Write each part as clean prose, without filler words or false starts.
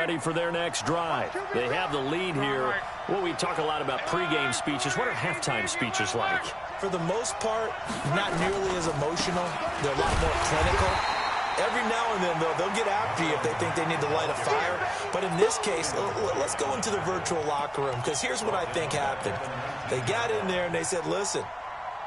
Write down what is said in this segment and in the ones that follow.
ready for their next drive. They have the lead here. Well, we talk a lot about pregame speeches. What are halftime speeches like? For the most part, not nearly as emotional. They're a lot more clinical. Every now and then, though, they'll get after you if they think they need to light a fire. But in this case, let's go into the virtual locker room, because here's what I think happened. They got in there and they said, listen,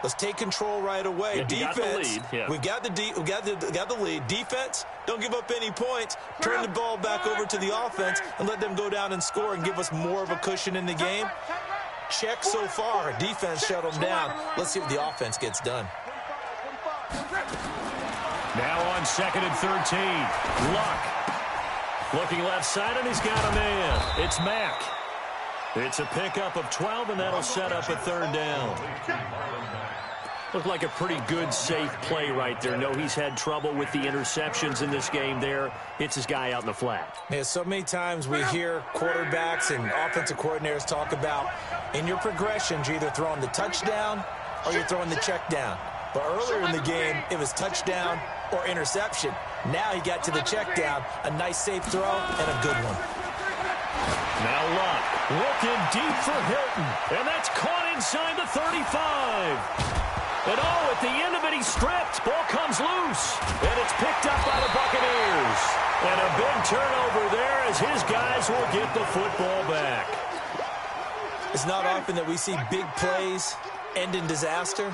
let's take control right away. Defense, we got the lead. Defense, don't give up any points. Turn the ball back over to the offense and let them go down and score and give us more of a cushion in the game. Check so far. Defense shut them down. Let's see what the offense gets done. Now on 2nd and 13. Luck. Looking left side, and he's got a man. It's Mack. It's a pickup of 12, and that'll set up a 3rd down. Looked like a pretty good, safe play right there. No, he's had trouble with the interceptions in this game there. Hits his guy out in the flat. Yeah, so many times we hear quarterbacks and offensive coordinators talk about in your progressions, you're either throwing the touchdown or you're throwing the check down. But earlier in the game, it was touchdown or interception. Now he got to the check down, a nice safe throw, and a good one. Now Luck looking deep for Hilton, and that's caught inside the 35. And at the end of it, he's stripped. Ball comes loose, and it's picked up by the Buccaneers. And a big turnover there as his guys will get the football back. It's not often that we see big plays end in disaster,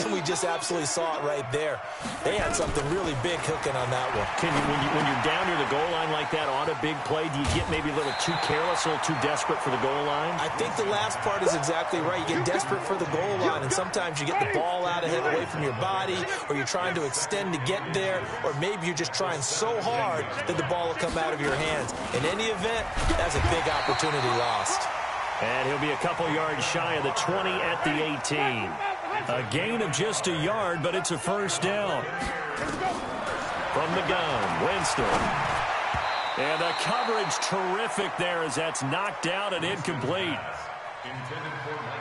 and we just absolutely saw it right there. They had something really big cooking on that one. When you're down near the goal line like that on a big play, do you get maybe a little too careless, a little too desperate for the goal line? I think the last part is exactly right. You get desperate for the goal line, and sometimes you get the ball out ahead away from your body, or you're trying to extend to get there, or maybe you're just trying so hard that the ball will come out of your hands. In any event, that's a big opportunity lost. And he'll be a couple yards shy of the 20 at the 18. A gain of just a yard, but it's a 1st down. From the gun, Winston. And the coverage terrific there as that's knocked out and incomplete.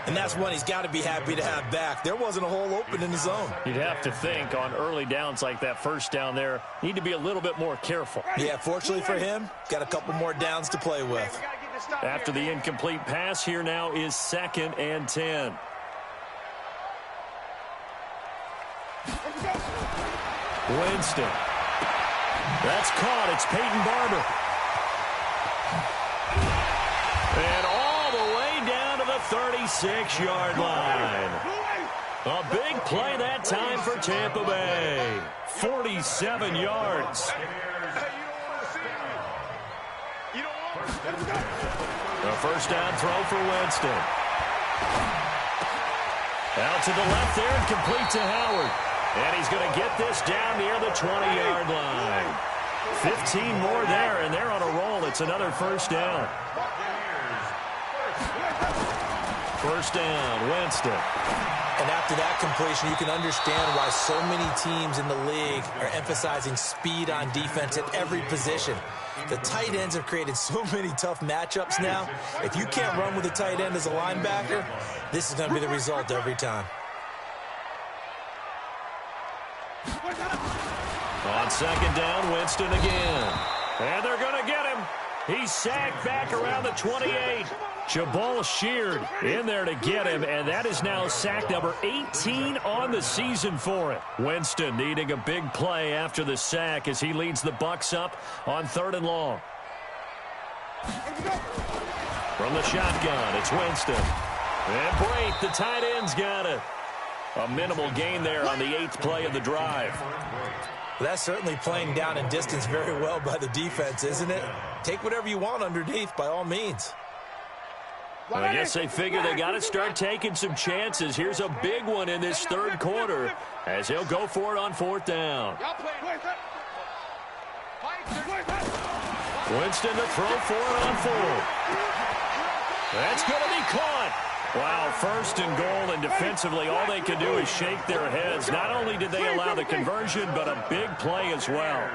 And that's one he's got to be happy to have back. There wasn't a hole open in the zone. You'd have to think on early downs like that 1st down there, need to be a little bit more careful. Yeah, fortunately for him, got a couple more downs to play with. After the incomplete pass, here now is 2nd and 10. Winston. That's caught. It's Peyton Barber. And all the way down to the 36-yard line. A big play that time for Tampa Bay. 47 yards. A 1st down throw for Winston. Out to the left there and complete to Howard. And he's going to get this down near the 20-yard line. 15 more there, and they're on a roll. It's another 1st down. 1st down, Winston. And after that completion, you can understand why so many teams in the league are emphasizing speed on defense at every position. The tight ends have created so many tough matchups now. If you can't run with a tight end as a linebacker, this is going to be the result every time. On 2nd down, Winston again. And they're going to get him. He's sacked back around the 28. Jabal Sheard in there to get him, and that is now sack number 18 on the season for it. Winston needing a big play after the sack as he leads the Bucs up on 3rd and long. From the shotgun, it's Winston. And Brate, the tight end's got it. A minimal gain there on the 8th play of the drive. Well, that's certainly playing down in distance very well by the defense, isn't it? Take whatever you want underneath, by all means. Well, I guess they figure they got to start taking some chances. Here's a big one in this 3rd quarter as he'll go for it on 4th down. Winston to throw for it on 4th. That's going to be caught. Wow, 1st and goal, and defensively all they can do is shake their heads. Not only did they allow the conversion, but a big play as well.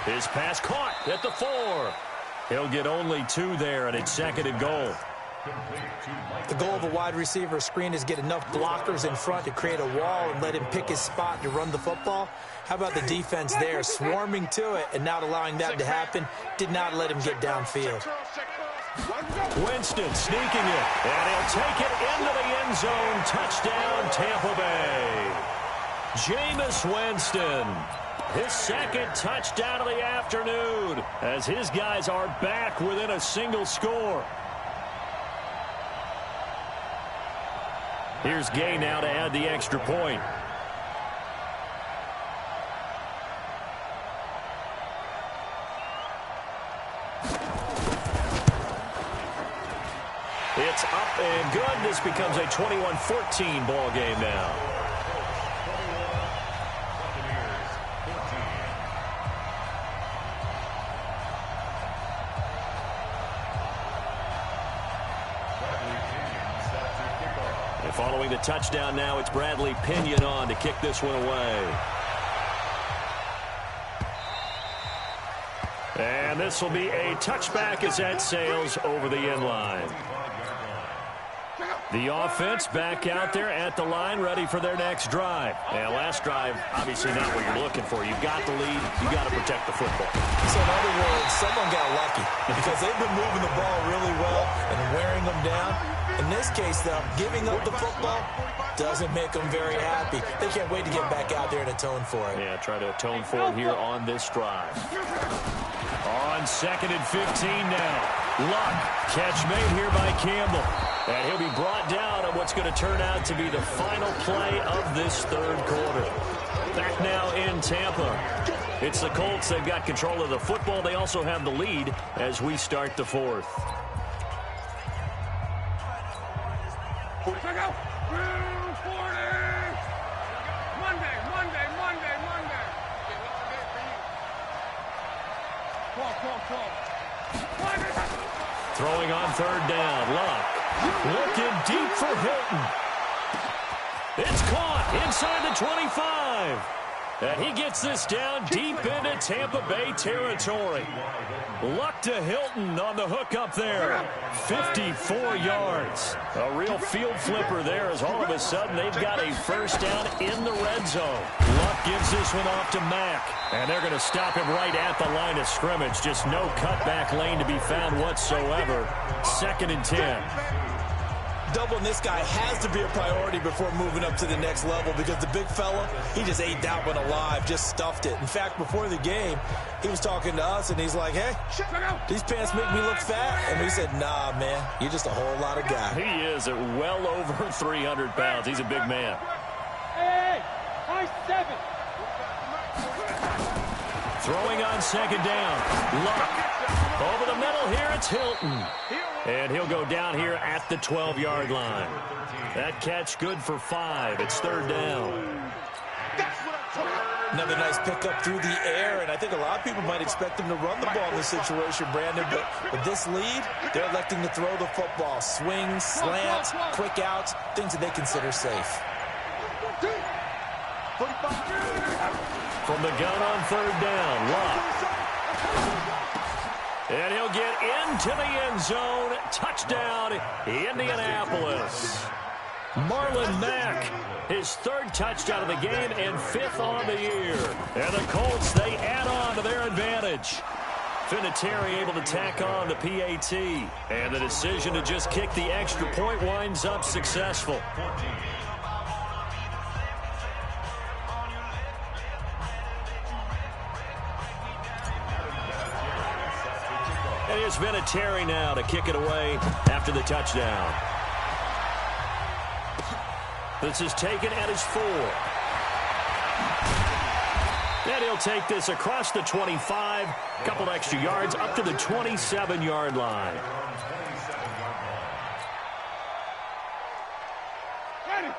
His pass caught at the 4. He'll get only 2 there, and it's 2nd and goal. The goal of a wide receiver screen is get enough blockers in front to create a wall and let him pick his spot to run the football. How about the defense there, swarming to it and not allowing that to happen? Did not let him get downfield. Winston sneaking it, and he'll take it into the end zone. Touchdown, Tampa Bay. Jameis Winston, his second touchdown of the afternoon, as his guys are back within a single score. Here's Gay now to add the extra point. It's up and good. This becomes a 21-14 ball game now. And following the touchdown now, it's Bradley Pinion on to kick this one away. And this will be a touchback as that sails over the end line. The offense back out there at the line, ready for their next drive. And last drive, obviously not what you're looking for. You've got the lead. You've got to protect the football. So in other words, someone got lucky because they've been moving the ball really well and wearing them down. In this case, though, giving up the football doesn't make them very happy. They can't wait to get back out there and atone for it. Yeah, try to atone for it here on this drive. On 2nd and 15 now. Luck, catch made here by Campbell. And he'll be brought down on what's going to turn out to be the final play of this third quarter. Back now in Tampa. It's the Colts. They've got control of the football. They also have the lead as we start the fourth. Throwing on third down. Luck looking deep for Hilton. It's caught inside the 25. And he gets this down deep into Tampa Bay territory. Luck to Hilton on the hook up there. 54 yards. A real field flipper there as all of a sudden they've got a first down in the red zone. Luck gives this one off to Mack. And they're going to stop him right at the line of scrimmage. Just no cutback lane to be found whatsoever. 2nd and 10. Doubling this guy has to be a priority before moving up to the next level because the big fella, he just ate that one alive, just stuffed it. In fact, before the game, he was talking to us, and he's like, hey, these pants make me look fat. And we said, nah, man, you're just a whole lot of guy. He is at well over 300 pounds. He's a big man. Hey, high 7. Throwing on 2nd down. Luck. Over the middle here, it's Hilton. And he'll go down here at the 12-yard line. That catch good for 5. It's 3rd down. Another nice pickup through the air, and I think a lot of people might expect him to run the ball in this situation, Brandon, but with this lead, they're electing to throw the football. Swings, slants, quick outs, things that they consider safe. From the gun on 3rd down, Luck. And he'll get into the end zone. Touchdown, Indianapolis. Marlon Mack, his 3rd touchdown of the game and 5th on the year. And the Colts, they add on to their advantage. Vinatieri able to tack on the PAT. And the decision to just kick the extra point winds up successful. And it's Vinatieri now to kick it away after the touchdown. This is taken at his 4. And he'll take this across the 25, couple extra yards up to the 27-yard line.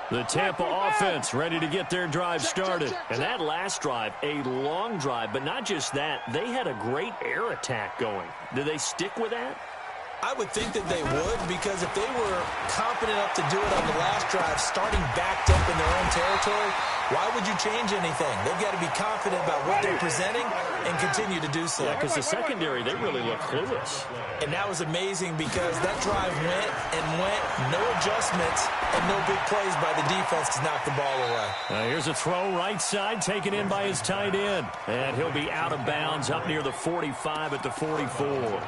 The Tampa offense ready to get their drive started. And that last drive, a long drive, but not just that. They had a great air attack going. Do they stick with that? I would think that they would, because if they were confident enough to do it on the last drive, starting backed up in their own territory, why would you change anything? They've got to be confident about what they're presenting and continue to do so. Yeah, because the secondary, they really look clueless. And that was amazing because that drive went and went, no adjustments, and no big plays by the defense to knock the ball away. Here's a throw right side, taken in by his tight end. And he'll be out of bounds up near the 45 at the 44.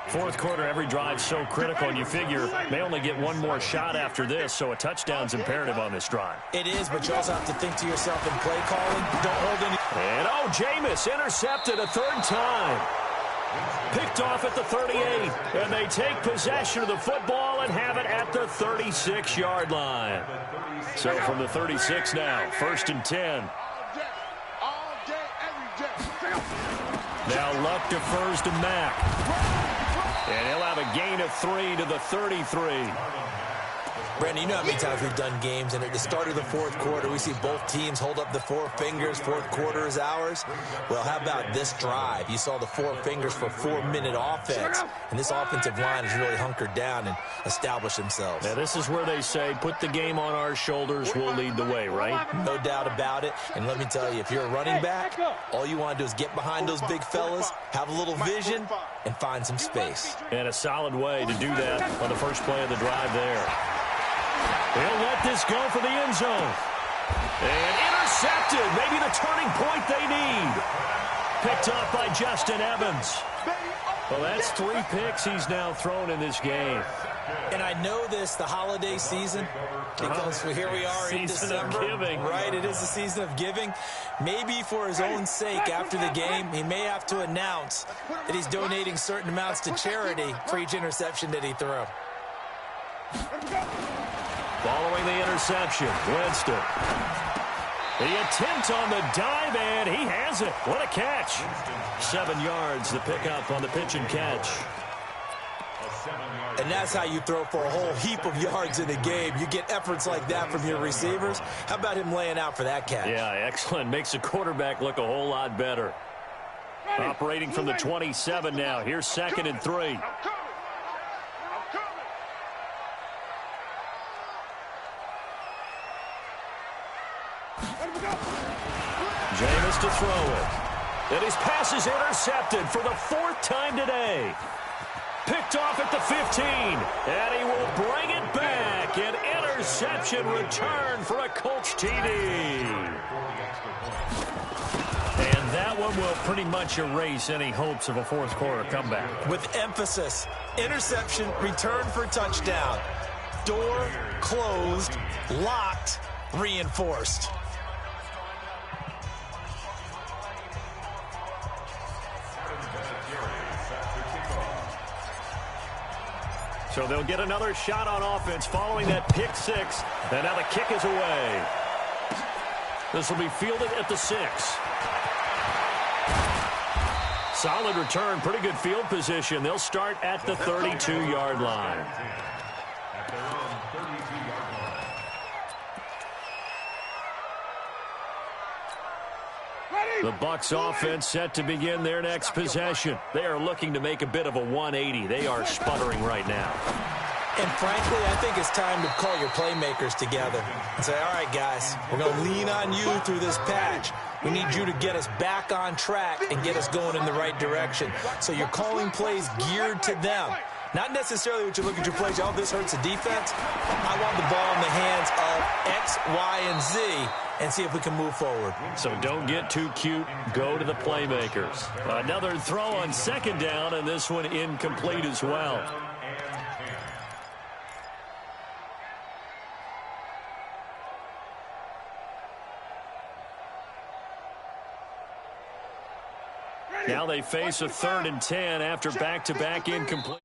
Fourth quarter, every drive so critical, and you figure they only get one more shot after this, so a touchdown's imperative on this drive. It is, but you also have to think to yourself in play calling, don't hold any... And, Jameis intercepted a third time. Picked off at the 38, and they take possession of the football and have it at the 36-yard line. So from the 36 now, 1st and 10. Now Luck defers to Mack. And he'll have a gain of 3 to the 33. Brandon, you know how many times we've done games, and at the start of the fourth quarter, we see both teams hold up the four fingers, fourth quarter is ours. Well, how about this drive? You saw the four fingers for 4-minute offense, and this offensive line has really hunkered down and established themselves. Now, this is where they say, put the game on our shoulders, we'll lead the way, right? No doubt about it, and let me tell you, if you're a running back, all you want to do is get behind those big fellas, have a little vision, and find some space. And a solid way to do that on the first play of the drive there. He'll let this go for the end zone. And intercepted. Maybe the turning point they need. Picked up by Justin Evans. Well, that's 3 picks he's now thrown in this game. And I know this, the holiday season, because here we are in December. Season of giving. Right, it is the season of giving. Maybe for his own sake after the game, he may have to announce that he's donating certain amounts to charity for each interception that he threw. Following the interception, Winston. The attempt on the dive, and he has it. What a catch. 7 yards, the pickup on the pitch and catch. And that's how you throw for a whole heap of yards in a game. You get efforts like that from your receivers. How about him laying out for that catch? Yeah, excellent. Makes the quarterback look a whole lot better. Operating from the 27 now. Here's 2nd and 3. Jameis to throw it. And his pass is intercepted for the 4th time today. Picked off at the 15. And he will bring it back. An interception return for a Colts TD. And that one will pretty much erase any hopes of a fourth quarter comeback. With emphasis, interception, return for touchdown. Door closed, locked, reinforced. So they'll get another shot on offense following that pick 6. And now the kick is away. This will be fielded at the 6. Solid return, pretty good field position. They'll start at the 32-yard line. The Bucs offense set to begin their next possession. They are looking to make a bit of a 180. They are sputtering right now. And frankly, I think it's time to call your playmakers together and say, all right, guys, we're going to lean on you through this patch. We need you to get us back on track and get us going in the right direction. So you're calling plays geared to them. Not necessarily what you look at your plays, oh, this hurts the defense. I want the ball in the hands of X, Y, and Z and see if we can move forward. So don't get too cute. Go to the playmakers. Another throw on 2nd down, and this one incomplete as well. Now they face a 3rd and 10 after back-to-back incomplete.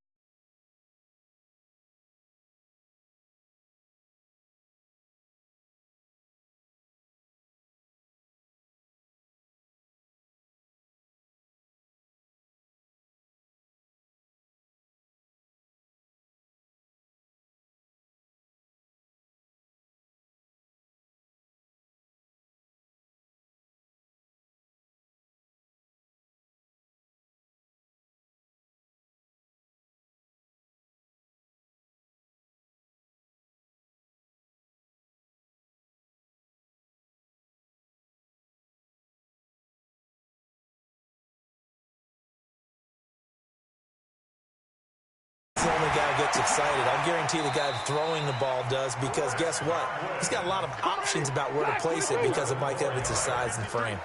guy who gets excited. I guarantee the guy throwing the ball does, because guess what? He's got a lot of options about where to place it because of Mike Evans' size and frame.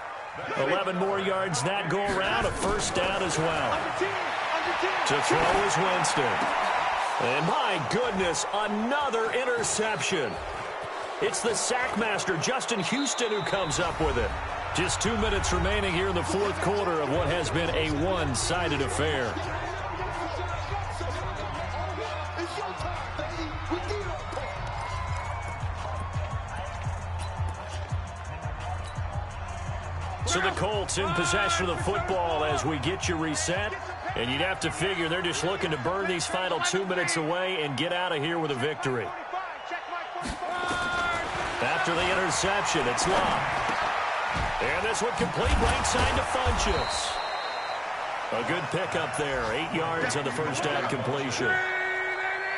11 more yards that go around, a first down as well. To throw is Winston. And my goodness, another interception. It's the sack master, Justin Houston, who comes up with it. Just 2 minutes remaining here in the fourth quarter of what has been a one-sided affair. So the Colts in possession of the football as we get you reset. And you'd have to figure they're just looking to burn these final 2 minutes away and get out of here with a victory. After the interception, it's Love. And this one complete right side to Funchess. A good pickup there. 8 yards on the first down completion.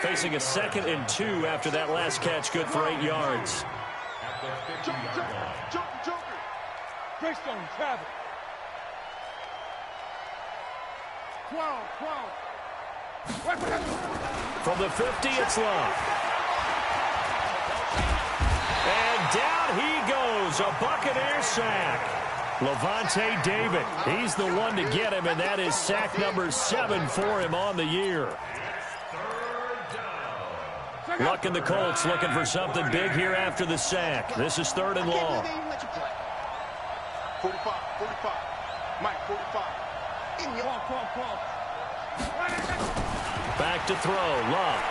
Facing a 2nd and 2 after that last catch, good for 8 yards. Greystone, travel. 12. From the 50, it's Love. And down he goes, a Buccaneer sack. Levante David, he's the one to get him, and that is sack number 7 for him on the year. Luck in the Colts looking for something big here after the sack. This is 3rd and long. 45. Mike, 45. Back to throw, Love.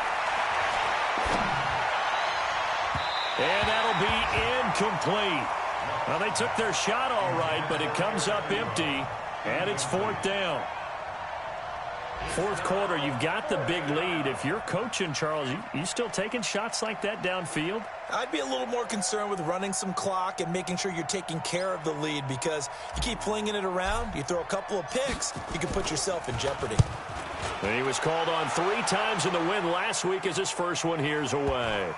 And that'll be incomplete. Well, they took their shot all right, but it comes up empty, and it's 4th down. Fourth quarter, you've got the big lead. If you're coaching, Charles, you still taking shots like that downfield? I'd be a little more concerned with running some clock and making sure you're taking care of the lead, because you keep flinging it around, you throw a couple of picks, you can put yourself in jeopardy. And he was called on 3 times in the win last week as his first one here's away.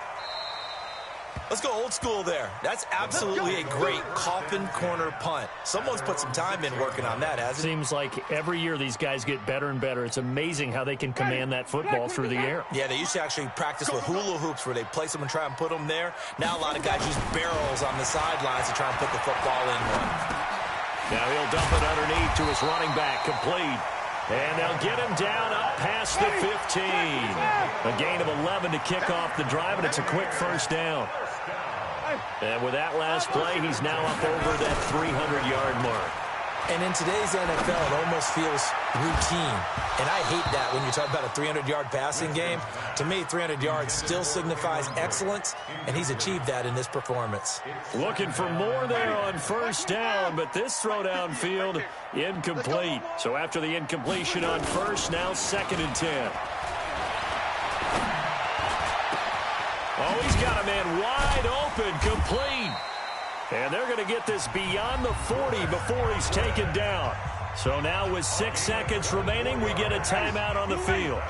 Let's go old school there. That's absolutely a great coffin corner punt. Someone's put some time in working on that, hasn't it? Seems like every year these guys get better and better. It's amazing how they can command that football through the air. Yeah, they used to actually practice with hula hoops where they place them and try and put them there. Now a lot of guys use barrels on the sidelines to try and put the football in one. Now he'll dump it underneath to his running back, complete. And they'll get him down up past the 15. A gain of 11 to kick off the drive, and it's a quick first down. And with that last play, he's now up over that 300-yard mark. And in today's NFL, it almost feels routine. And I hate that when you talk about a 300-yard passing game. To me, 300 yards still signifies excellence, and he's achieved that in this performance. Looking for more there on first down, but this throw downfield, incomplete. So after the incompletion on first, now 2nd and 10. Oh, he's got a man wide open, complete. And they're going to get this beyond the 40 before he's taken down. So now with 6 seconds remaining, we get a timeout on the field.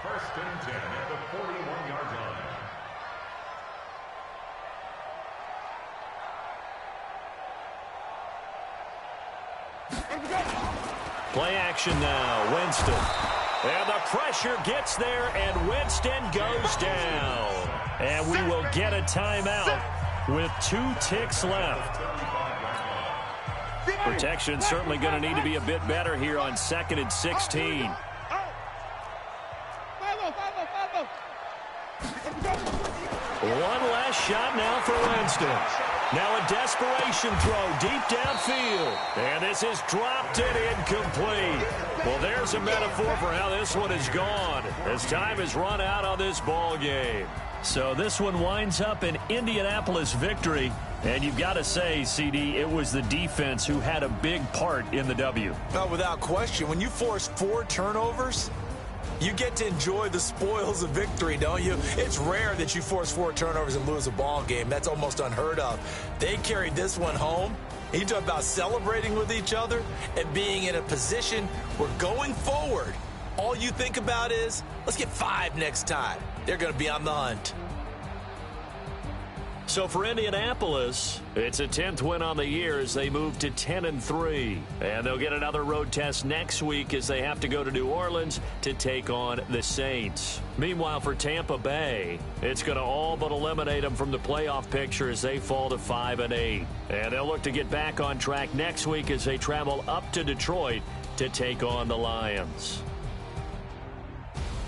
First and 10 at the 41-yard line. Play action now, Winston. And the pressure gets there, and Winston goes down. And we will get a timeout with 2 ticks left. Protection certainly going to need to be a bit better here on 2nd and 16. One last shot now for Winston. Now a desperation throw deep downfield. And this is dropped and incomplete. Well, there's a metaphor for how this one is gone as time has run out on this ball game. So this one winds up an Indianapolis victory. And you've got to say, CD, it was the defense who had a big part in the W. Oh, without question. When you force 4 turnovers, you get to enjoy the spoils of victory, don't you? It's rare that you force 4 turnovers and lose a ball game. That's almost unheard of. They carried this one home. And you talk about celebrating with each other and being in a position where going forward, all you think about is, let's get 5 next time. They're going to be on the hunt. So for Indianapolis, it's a 10th win on the year as they move to 10-3. And they'll get another road test next week as they have to go to New Orleans to take on the Saints. Meanwhile, for Tampa Bay, it's going to all but eliminate them from the playoff picture as they fall to 5-8. And they'll look to get back on track next week as they travel up to Detroit to take on the Lions.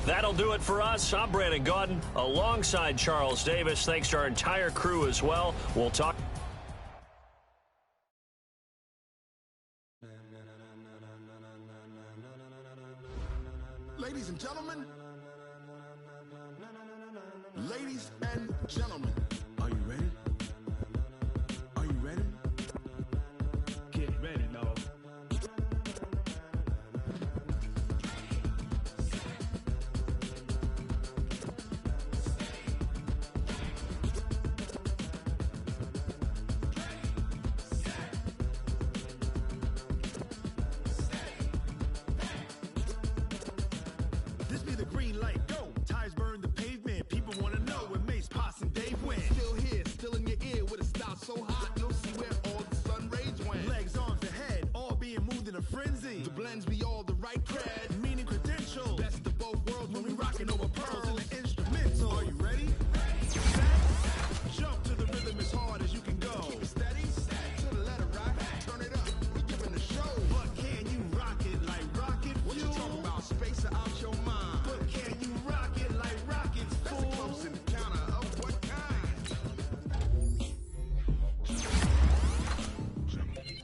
That'll do it for us. I'm Brandon Gaudin alongside Charles Davis. Thanks to our entire crew as well. We'll talk. Ladies and gentlemen, ladies and gentlemen, are you ready? Are you ready? Get ready, dog. This be the green light, go. Tires burn the pavement. People want to know where Mace, Potts, and Dave went. Still here, still in your ear with a style so hot, you'll see where all the sun rays went. Legs, arms, and head, all being moved in a frenzy. The blends be all the right cred, meaning credentials. Best of both worlds when we rockin' over pearls in the instrumental. Are you ready? Set. Jump to the rhythm as hard as you can go. Keep it steady, to the letter right. Turn it up, we giving the show. But can you rock it like rocket fuel? What you talking about? Space out your mind. But can you rock it like rockets, fool? That's a close encounter of what kind?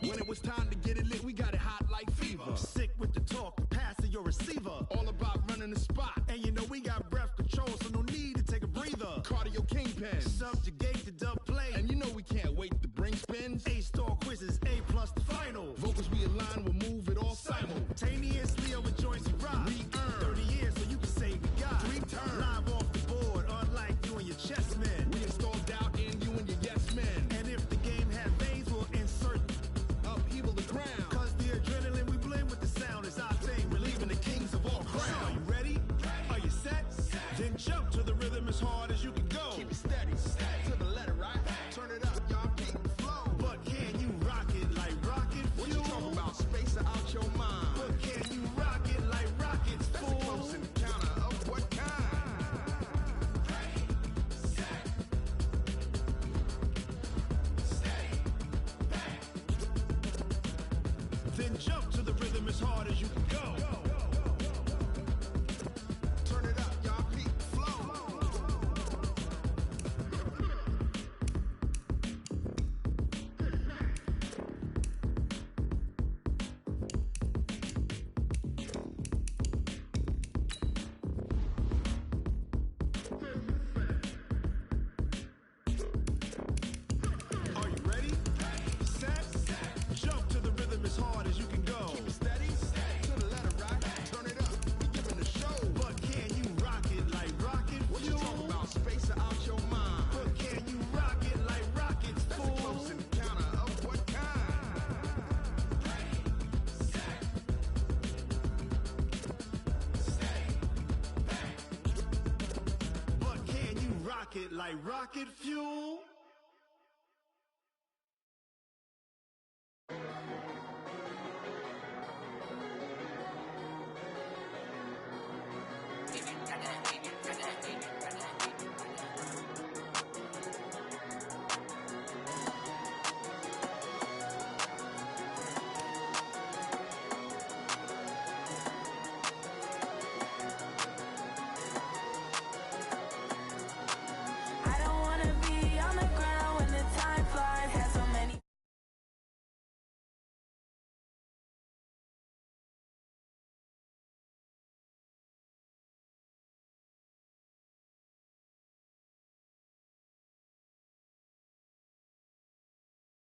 When it was time to get it lit, we got it hot like fever. Sick with the talk, the pass of your receiver. All about running the spot. And you know we got breath control, so no need to take a breather. Cardio kingpin, subjugate the dub play. And you know we can't wait to bring spins. A-star quizzes, A+ the final. Vocals we align, we'll move it all simultaneously over joints and rock. Re-earn 30 years so you can say we got 3 turns. Live off the board, unlike you and your chess men. We install doubt in you and your yes men. And if the game had veins, we'll insert upheaval the ground. Cause the adrenaline we blend with the sound is our thing, relieving the kings of all crowns. So are you ready? Are you set? Then jump to the rhythm as hard as you can go. Keep it steady, to the letter right. Turn it up, y'all keep the flow. But can you rock it like rocket fuel? What you talking about? Space out your mind. But can you rock it like rockets, fool? That's a close encounter of what kind? Then jump to the rhythm as hard as you can go. Turn it up, y'all keep the flow. Are you ready? Set. Jump to the rhythm as hard as you can go. Keep it steady, to the letter right. Turn it up, we giving the show. But can you rock it like rocket fuel? What you talking about? Space out your mind. But can you rock it like rockets, fool? That's a close encounter of what kind? But can you rock it like rocket fuel?